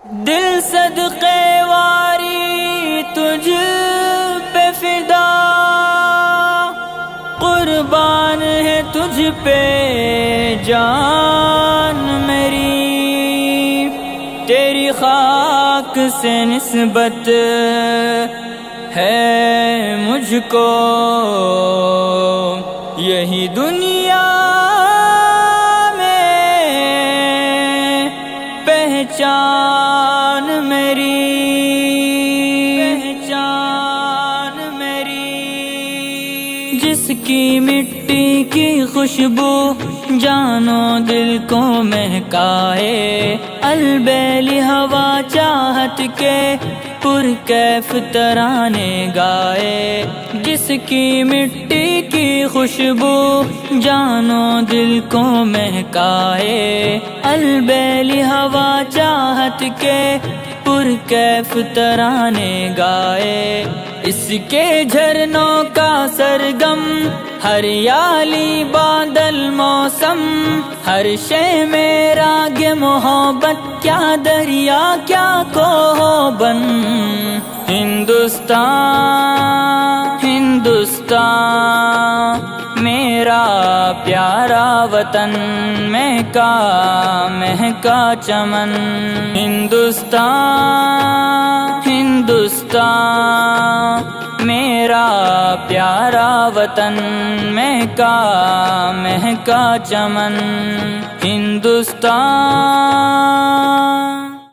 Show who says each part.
Speaker 1: دل صدقے واری تجھ پہ فدا، قربان ہے تجھ پہ جان میری، تیری خاک سے نسبت ہے مجھ کو، یہی دنیا میں پہچان میری، پہچان میری، جس کی مٹی کی خوشبو جانو دل کو مہکائے، البیلی ہوا چاہت کے پرکیف ترانے گائے، جس کی مٹی کی خوشبو جانو دل کو مہکائے، البیلی ہوا چاہت کے پرکیف ترانے گائے، اس کے جھرنوں کا سرگم ہریالی بادل موسم، ہر شے میں راگ محبت، کیا دریا کیا کوہ بن، ہندوستان ہندوستان میرا پیارا وطن، مہکا مہکا چمن، ہندوستان ہندوستان میرا پیارا وطن، مہکا مہکا چمن، ہندوستان۔